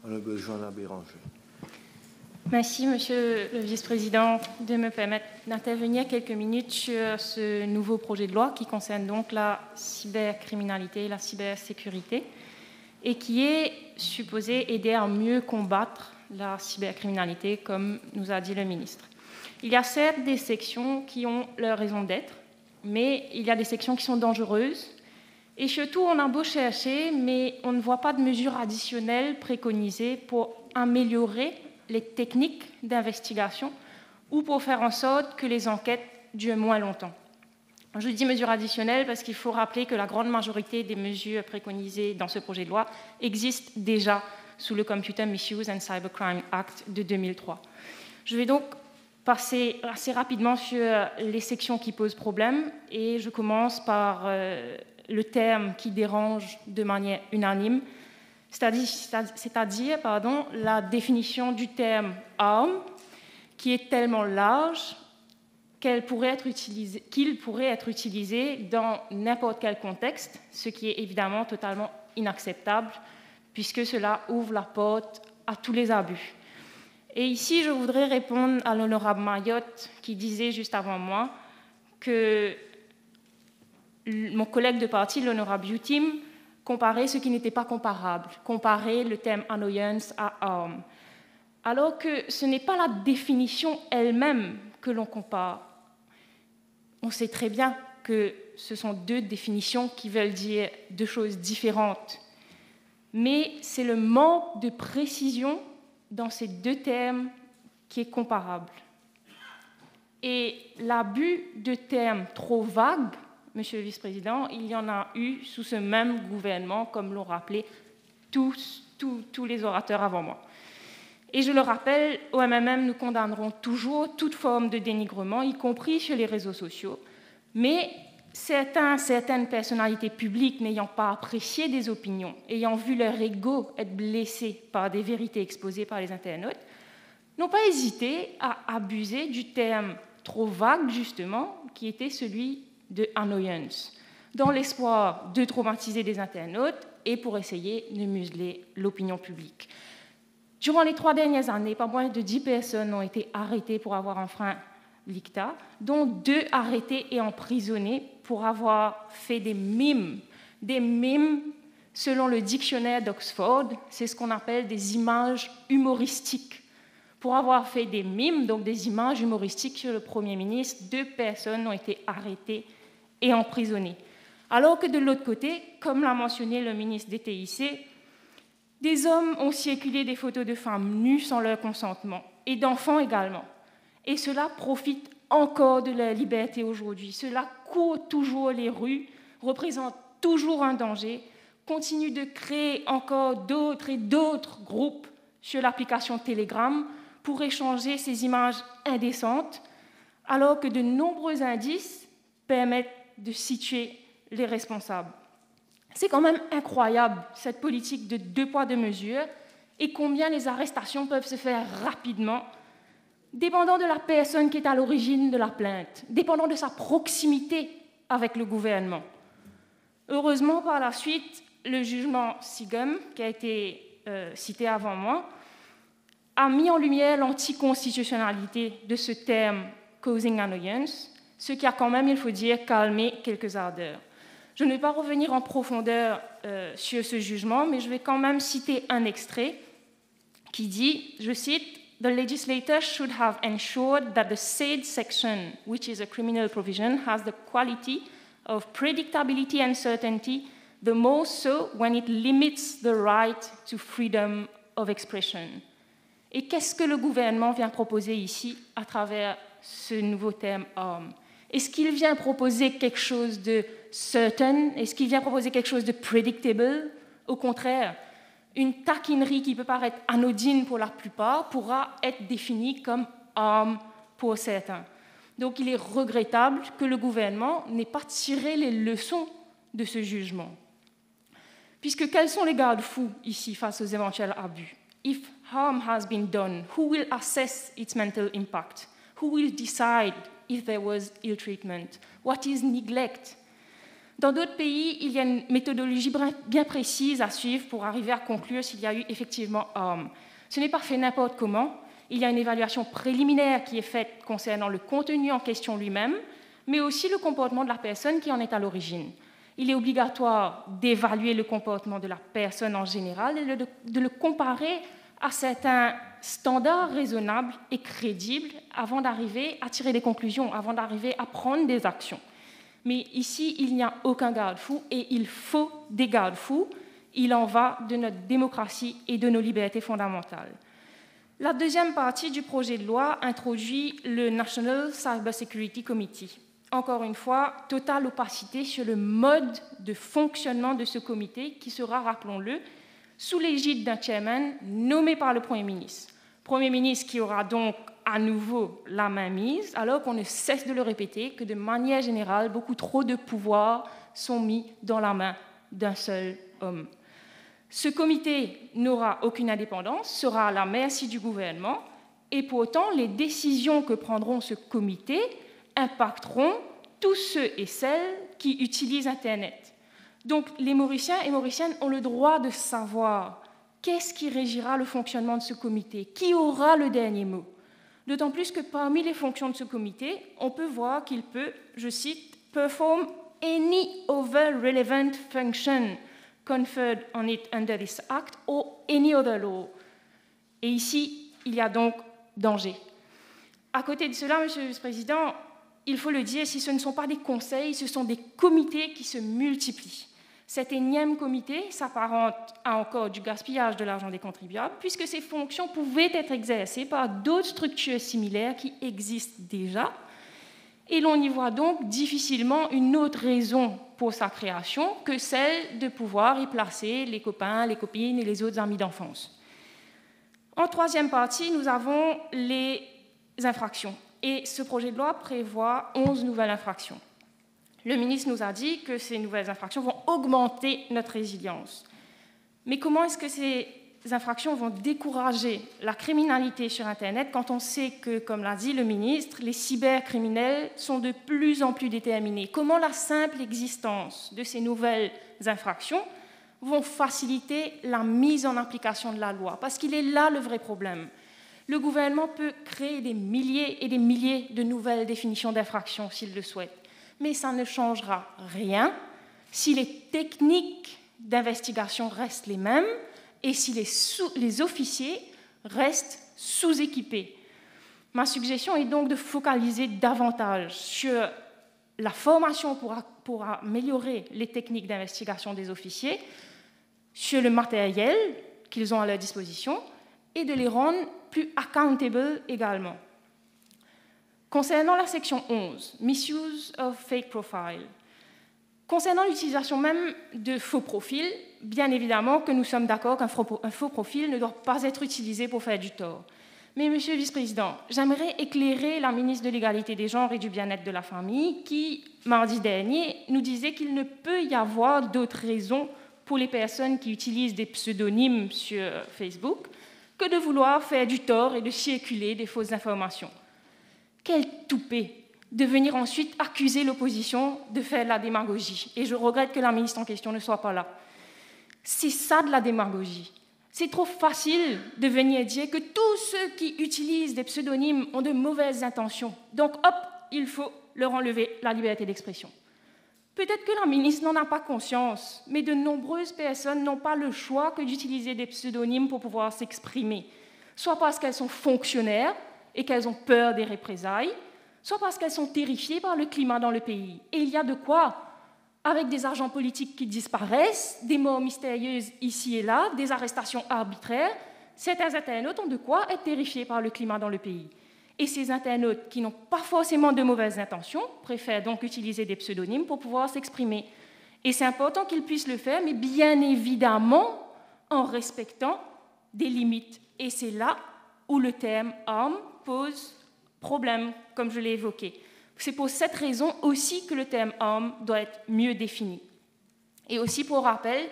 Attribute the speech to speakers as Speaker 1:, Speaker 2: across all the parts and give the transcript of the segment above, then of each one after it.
Speaker 1: Honorable Joanna Béranger.
Speaker 2: Merci, Monsieur le Vice-président, de me permettre d'intervenir quelques minutes sur ce nouveau projet de loi qui concerne donc la cybercriminalité et la cybersécurité et qui est supposé aider à mieux combattre la cybercriminalité, comme nous a dit le ministre. Il y a certes des sections qui ont leur raison d'être, mais il y a des sections qui sont dangereuses. Et surtout, on a beau chercher, mais on ne voit pas de mesures additionnelles préconisées pour améliorer les techniques d'investigation ou pour faire en sorte que les enquêtes durent moins longtemps. Je dis mesures additionnelles parce qu'il faut rappeler que la grande majorité des mesures préconisées dans ce projet de loi existent déjà sous le Computer Misuse and Cybercrime Act de 2003. Je vais donc passer assez rapidement sur les sections qui posent problème et je commence par le terme qui dérange de manière unanime, c'est-à-dire la définition du terme « arme » qui est tellement large qu'il pourrait être utilisé dans n'importe quel contexte, ce qui est évidemment totalement inacceptable, puisque cela ouvre la porte à tous les abus. Et ici, je voudrais répondre à l'honorable Mayotte, qui disait juste avant moi que mon collègue de parti, l'honorable Youtim, comparer ce qui n'était pas comparable, comparer le terme « annoyance » à « arme », alors que ce n'est pas la définition elle-même que l'on compare. On sait très bien que ce sont deux définitions qui veulent dire deux choses différentes, mais c'est le manque de précision dans ces deux termes qui est comparable. Et l'abus de termes trop vagues, Monsieur le Vice-président, il y en a eu sous ce même gouvernement, comme l'ont rappelé tous les orateurs avant moi. Et je le rappelle, au MMM, nous condamnerons toujours toute forme de dénigrement, y compris sur les réseaux sociaux, mais certaines personnalités publiques n'ayant pas apprécié des opinions, ayant vu leur ego être blessé par des vérités exposées par les internautes, n'ont pas hésité à abuser du terme trop vague, justement, qui était celui de « annoyance », dans l'espoir de traumatiser des internautes et pour essayer de museler l'opinion publique. Durant les 3 dernières années, pas moins de 10 personnes ont été arrêtées pour avoir enfreint l'ICTA, dont 2 arrêtés et emprisonnés pour avoir fait des mimes. Des mimes, selon le dictionnaire d'Oxford, c'est ce qu'on appelle des images humoristiques. Pour avoir fait des mimes, donc des images humoristiques sur le Premier ministre, 2 personnes ont été arrêtées et emprisonnées. Alors que de l'autre côté, comme l'a mentionné le ministre des TIC, des hommes ont circulé des photos de femmes nues sans leur consentement, et d'enfants également. Et cela profite encore de leur liberté aujourd'hui. Cela court toujours les rues, représente toujours un danger, continue de créer encore d'autres et d'autres groupes sur l'application Telegram pour échanger ces images indécentes, alors que de nombreux indices permettent de situer les responsables. C'est quand même incroyable, cette politique de 2 poids 2 mesures, et combien les arrestations peuvent se faire rapidement, dépendant de la personne qui est à l'origine de la plainte, dépendant de sa proximité avec le gouvernement. Heureusement, par la suite, le jugement Sigum, qui a été cité avant moi, a mis en lumière l'anticonstitutionnalité de ce terme « causing annoyance », ce qui a quand même, il faut dire, calmé quelques ardeurs. Je ne vais pas revenir en profondeur sur ce jugement, mais je vais quand même citer un extrait qui dit, je cite, « The legislator should have ensured that the said section, which is a criminal provision, has the quality of predictability and certainty, the most so when it limits the right to freedom of expression. » Et qu'est-ce que le gouvernement vient proposer ici à travers ce nouveau terme « arme » ? Est-ce qu'il vient proposer quelque chose de certain? Est-ce qu'il vient proposer quelque chose de predictable? Au contraire, une taquinerie qui peut paraître anodine pour la plupart pourra être définie comme arme pour certains. Donc il est regrettable que le gouvernement n'ait pas tiré les leçons de ce jugement. Puisque quels sont les garde-fous ici face aux éventuels abus? If harm has been done, who will assess its mental impact? Who will decide if there was ill treatment? What is neglect? Dans d'autres pays, il y a une méthodologie bien précise à suivre pour arriver à conclure s'il y a eu effectivement arme. Ce n'est pas fait n'importe comment. Il y a une évaluation préliminaire qui est faite concernant le contenu en question lui-même, mais aussi le comportement de la personne qui en est à l'origine. Il est obligatoire d'évaluer le comportement de la personne en général et de le comparer à certains standards raisonnables et crédibles avant d'arriver à tirer des conclusions, avant d'arriver à prendre des actions. Mais ici, il n'y a aucun garde-fou et il faut des garde-fous. Il en va de notre démocratie et de nos libertés fondamentales. La deuxième partie du projet de loi introduit le National Cyber Security Committee. Encore une fois, totale opacité sur le mode de fonctionnement de ce comité qui sera, rappelons-le, sous l'égide d'un chairman nommé par le Premier ministre. Premier ministre qui aura donc à nouveau la main mise, alors qu'on ne cesse de le répéter que de manière générale, beaucoup trop de pouvoirs sont mis dans la main d'un seul homme. Ce comité n'aura aucune indépendance, sera à la merci du gouvernement, et pour autant, les décisions que prendront ce comité impacteront tous ceux et celles qui utilisent Internet. Donc, les Mauriciens et Mauriciennes ont le droit de savoir qu'est-ce qui régira le fonctionnement de ce comité, qui aura le dernier mot. D'autant plus que parmi les fonctions de ce comité, on peut voir qu'il peut, je cite, « perform any other relevant function conferred on it under this act or any other law ». Et ici, il y a donc danger. À côté de cela, Monsieur le Vice-président, il faut le dire, si ce ne sont pas des conseils, ce sont des comités qui se multiplient. Cet énième comité s'apparente à encore du gaspillage de l'argent des contribuables, puisque ces fonctions pouvaient être exercées par d'autres structures similaires qui existent déjà, et l'on y voit donc difficilement une autre raison pour sa création que celle de pouvoir y placer les copains, les copines et les autres amis d'enfance. En troisième partie, nous avons les infractions. Et ce projet de loi prévoit 11 nouvelles infractions. Le ministre nous a dit que ces nouvelles infractions vont augmenter notre résilience. Mais comment est-ce que ces infractions vont décourager la criminalité sur Internet quand on sait que, comme l'a dit le ministre, les cybercriminels sont de plus en plus déterminés? Comment la simple existence de ces nouvelles infractions vont faciliter la mise en application de la loi? Parce qu'il est là le vrai problème. Le gouvernement peut créer des milliers et des milliers de nouvelles définitions d'infractions s'il le souhaite, mais ça ne changera rien si les techniques d'investigation restent les mêmes et si les officiers restent sous-équipés. Ma suggestion est donc de focaliser davantage sur la formation pour améliorer les techniques d'investigation des officiers, sur le matériel qu'ils ont à leur disposition et de les rendre plus accountable également. Concernant la section 11, Misuse of Fake Profile, concernant l'utilisation même de faux profils, bien évidemment que nous sommes d'accord qu'un faux profil ne doit pas être utilisé pour faire du tort. Mais, Monsieur le Vice-président, j'aimerais éclairer la ministre de l'Égalité des genres et du bien-être de la famille qui, mardi dernier, nous disait qu'il ne peut y avoir d'autres raisons pour les personnes qui utilisent des pseudonymes sur Facebook que de vouloir faire du tort et de circuler des fausses informations. Quel toupet de venir ensuite accuser l'opposition de faire de la démagogie. Et je regrette que la ministre en question ne soit pas là. C'est ça de la démagogie. C'est trop facile de venir dire que tous ceux qui utilisent des pseudonymes ont de mauvaises intentions. Donc, hop, il faut leur enlever la liberté d'expression. Peut-être que la ministre n'en a pas conscience, mais de nombreuses personnes n'ont pas le choix que d'utiliser des pseudonymes pour pouvoir s'exprimer, soit parce qu'elles sont fonctionnaires et qu'elles ont peur des représailles, soit parce qu'elles sont terrifiées par le climat dans le pays. Et il y a de quoi, avec des agents politiques qui disparaissent, des morts mystérieuses ici et là, des arrestations arbitraires, certains internautes ont de quoi être terrifiés par le climat dans le pays. Et ces internautes qui n'ont pas forcément de mauvaises intentions préfèrent donc utiliser des pseudonymes pour pouvoir s'exprimer. Et c'est important qu'ils puissent le faire, mais bien évidemment en respectant des limites. Et c'est là où le terme « arme » pose problème, comme je l'ai évoqué. C'est pour cette raison aussi que le terme « arme » doit être mieux défini. Et aussi, pour rappel,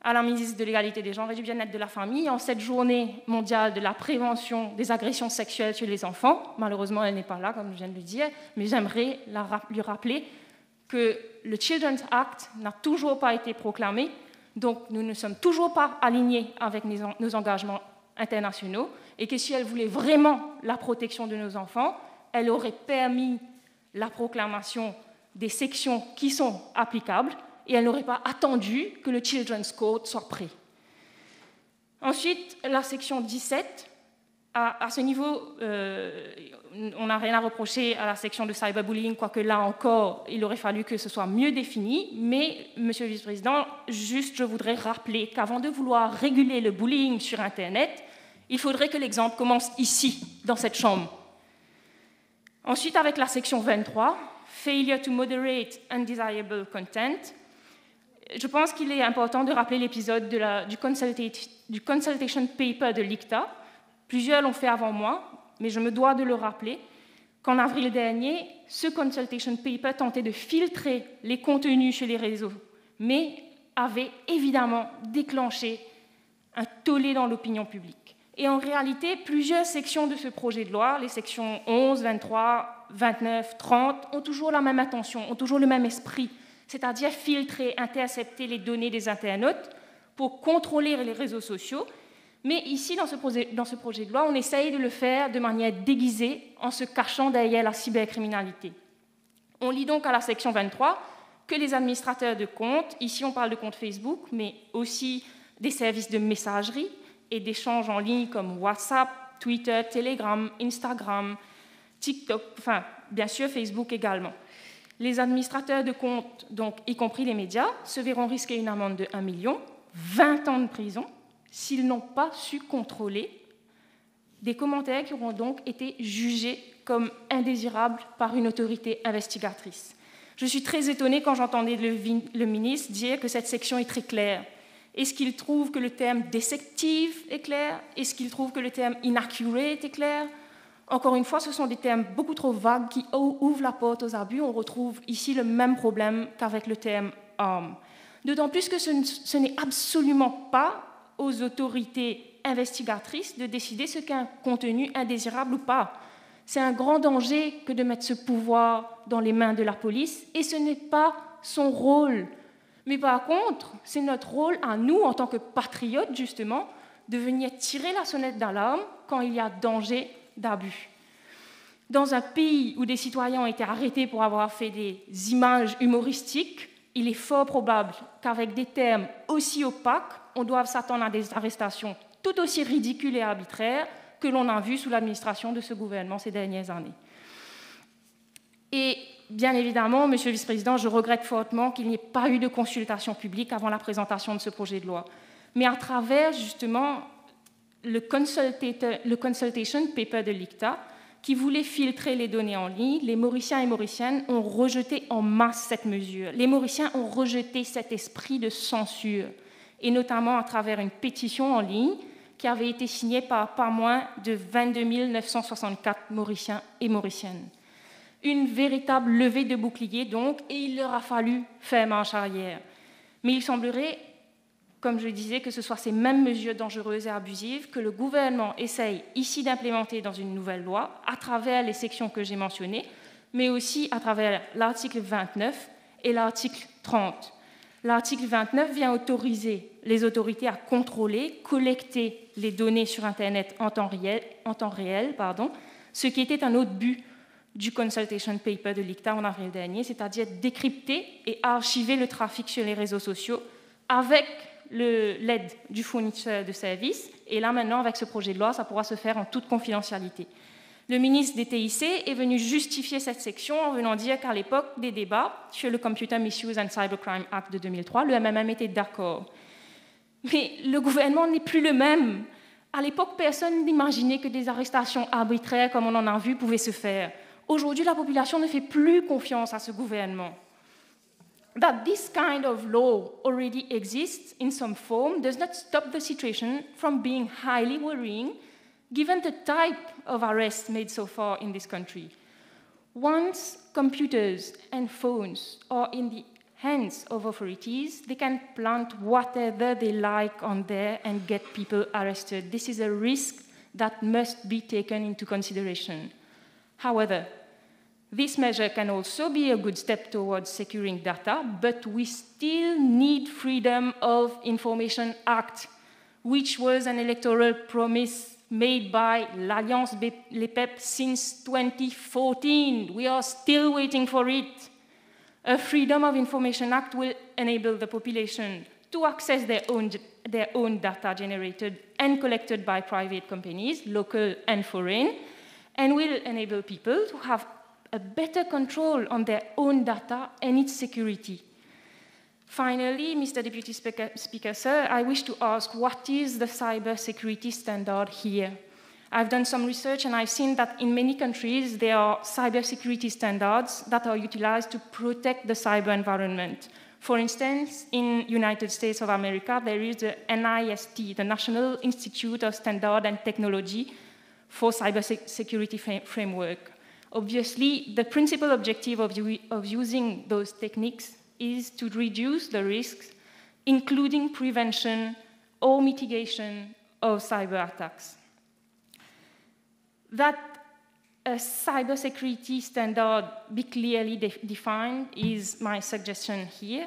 Speaker 2: à la ministre de l'Égalité des genres et du bien-être de la famille, en cette journée mondiale de la prévention des agressions sexuelles chez les enfants, malheureusement elle n'est pas là, comme je viens de le dire, mais j'aimerais lui rappeler que le Children's Act n'a toujours pas été proclamé, donc nous ne sommes toujours pas alignés avec nos engagements internationaux, et que si elle voulait vraiment la protection de nos enfants, elle aurait permis la proclamation des sections qui sont applicables, et elle n'aurait pas attendu que le Children's Code soit prêt. Ensuite, la section 17, à ce niveau, on n'a rien à reprocher à la section de cyberbullying, quoique là encore, il aurait fallu que ce soit mieux défini. Mais, Monsieur le Vice-président, juste, je voudrais rappeler qu'avant de vouloir réguler le bullying sur Internet, il faudrait que l'exemple commence ici, dans cette chambre. Ensuite, avec la section 23, Failure to moderate undesirable content, je pense qu'il est important de rappeler l'épisode du consultation paper de l'ICTA. Plusieurs l'ont fait avant moi, mais je me dois de le rappeler qu'en avril dernier, ce consultation paper tentait de filtrer les contenus sur les réseaux, mais avait évidemment déclenché un tollé dans l'opinion publique. Et en réalité, plusieurs sections de ce projet de loi, les sections 11, 23, 29, 30, ont toujours la même intention, ont toujours le même esprit, c'est-à-dire filtrer, intercepter les données des internautes pour contrôler les réseaux sociaux. Mais ici, dans ce projet de loi, on essaye de le faire de manière déguisée en se cachant derrière la cybercriminalité. On lit donc à la section 23 que les administrateurs de comptes, ici on parle de comptes Facebook, mais aussi des services de messagerie et d'échanges en ligne comme WhatsApp, Twitter, Telegram, Instagram, TikTok, enfin, bien sûr, Facebook également. Les administrateurs de comptes, donc y compris les médias, se verront risquer une amende de 1 million, 20 ans de prison, s'ils n'ont pas su contrôler des commentaires qui auront donc été jugés comme indésirables par une autorité investigatrice. Je suis très étonnée quand j'entendais le ministre dire que cette section est très claire. Est-ce qu'il trouve que le terme « deceptive » est clair? Est-ce qu'il trouve que le terme « inaccurate » est clair? Encore une fois, ce sont des termes beaucoup trop vagues qui ouvrent la porte aux abus. On retrouve ici le même problème qu'avec le terme « arme ». D'autant plus que ce n'est absolument pas aux autorités investigatrices de décider ce qu'est un contenu indésirable ou pas. C'est un grand danger que de mettre ce pouvoir dans les mains de la police, et ce n'est pas son rôle. Mais par contre, c'est notre rôle à nous, en tant que patriotes, justement, de venir tirer la sonnette d'alarme quand il y a danger d'abus. Dans un pays où des citoyens ont été arrêtés pour avoir fait des images humoristiques, il est fort probable qu'avec des termes aussi opaques, on doive s'attendre à des arrestations tout aussi ridicules et arbitraires que l'on a vues sous l'administration de ce gouvernement ces dernières années. Et bien évidemment, Monsieur le Vice-président, je regrette fortement qu'il n'y ait pas eu de consultation publique avant la présentation de ce projet de loi. Mais à travers, justement, le consultation paper de l'ICTA, qui voulait filtrer les données en ligne, les Mauriciens et Mauriciennes ont rejeté en masse cette mesure. Les Mauriciens ont rejeté cet esprit de censure, et notamment à travers une pétition en ligne qui avait été signée par pas moins de 22 964 Mauriciens et Mauriciennes. Une véritable levée de bouclier, donc, et il leur a fallu faire marche arrière. Mais il semblerait, comme je le disais, que ce soit ces mêmes mesures dangereuses et abusives que le gouvernement essaye ici d'implémenter dans une nouvelle loi, à travers les sections que j'ai mentionnées, mais aussi à travers l'article 29 et l'article 30. L'article 29 vient autoriser les autorités à contrôler, collecter les données sur Internet en temps réel, ce qui était un autre but du consultation paper de l'ICTA en avril dernier, c'est-à-dire décrypter et archiver le trafic sur les réseaux sociaux avec l'aide du fournisseur de services. Et là, maintenant, avec ce projet de loi, ça pourra se faire en toute confidentialité. Le ministre des TIC est venu justifier cette section en venant dire qu'à l'époque des débats sur le Computer Misuse and Cybercrime Act de 2003, le MMM était d'accord. Mais le gouvernement n'est plus le même. À l'époque, personne n'imaginait que des arrestations arbitraires, comme on en a vu, pouvaient se faire. Aujourd'hui, la population ne fait plus confiance à ce gouvernement. That this kind of law already exists in some form does not stop the situation from being highly worrying, given the type of arrests made so far in this country. Once computers and phones are in the hands of authorities, they can plant whatever they like on there and get people arrested. This is a risk that must be taken into consideration. However, This measure can also be a good step towards securing data, but we still need Freedom of Information Act, which was an electoral promise made by l'Alliance Les Peuples since 2014. We are still waiting for it. A Freedom of Information Act will enable the population to access their own data generated and collected by private companies, local and foreign, and will enable people to have a better control on their own data and its security. Finally, Mr. Deputy Speaker, sir, I wish to ask, what is the cybersecurity standard here? I've done some research and I've seen that in many countries there are cybersecurity standards that are utilized to protect the cyber environment. For instance, in United States of America, there is the NIST, the National Institute of Standard and Technology for Cybersecurity Framework. Obviously, the principal objective of using those techniques is to reduce the risks, including prevention or mitigation of cyber attacks. That a cybersecurity standard be clearly defined is my suggestion here,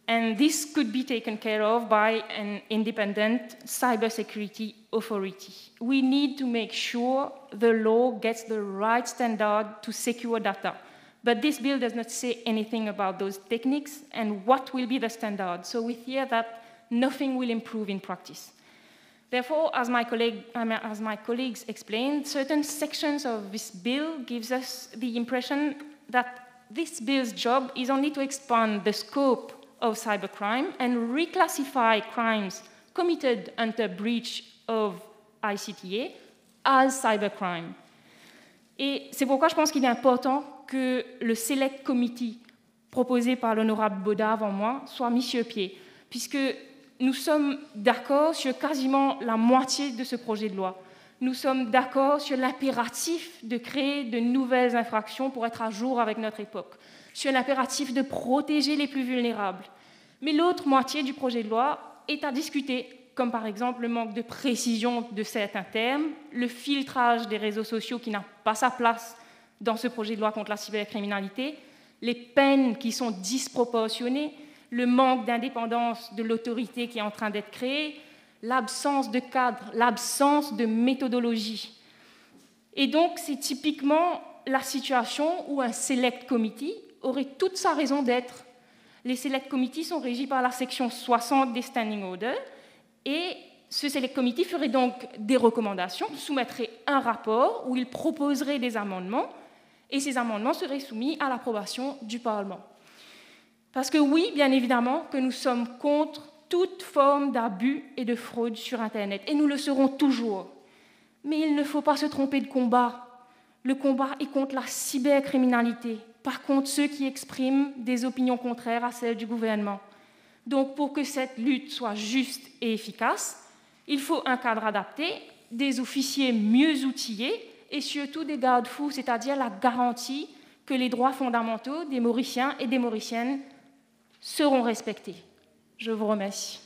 Speaker 2: and this could be taken care of by an independent cybersecurity authority. We need to make sure the law gets the right standard to secure data, but this bill does not say anything about those techniques and what will be the standard, so we fear that nothing will improve in practice. Therefore, as my colleagues explained, certain sections of this bill gives us the impression that this bill's job is only to expand the scope of cybercrime and reclassify crimes committed under breach of ICTA as cybercrime. Et c'est pourquoi je pense qu'il est important que le Select Committee proposé par l'honorable Boda avant moi soit mis sur pied, puisque nous sommes d'accord sur quasiment la moitié de ce projet de loi. Nous sommes d'accord sur l'impératif de créer de nouvelles infractions pour être à jour avec notre époque, sur l'impératif de protéger les plus vulnérables. Mais l'autre moitié du projet de loi est à discuter, comme par exemple le manque de précision de certains termes, le filtrage des réseaux sociaux qui n'a pas sa place dans ce projet de loi contre la cybercriminalité, les peines qui sont disproportionnées, le manque d'indépendance de l'autorité qui est en train d'être créée, l'absence de cadre, l'absence de méthodologie. Et donc, c'est typiquement la situation où un Select Committee aurait toute sa raison d'être. Les Select Committees sont régis par la section 60 des Standing Orders, et ce Select Committee ferait donc des recommandations, soumettrait un rapport où il proposerait des amendements, et ces amendements seraient soumis à l'approbation du Parlement. Parce que oui, bien évidemment, que nous sommes contre toute forme d'abus et de fraude sur Internet, et nous le serons toujours. Mais il ne faut pas se tromper de combat. Le combat est contre la cybercriminalité, pas contre ceux qui expriment des opinions contraires à celles du gouvernement. Donc, pour que cette lutte soit juste et efficace, il faut un cadre adapté, des officiers mieux outillés et surtout des garde-fous, c'est-à-dire la garantie que les droits fondamentaux des Mauriciens et des Mauriciennes seront respectés. Je vous remercie.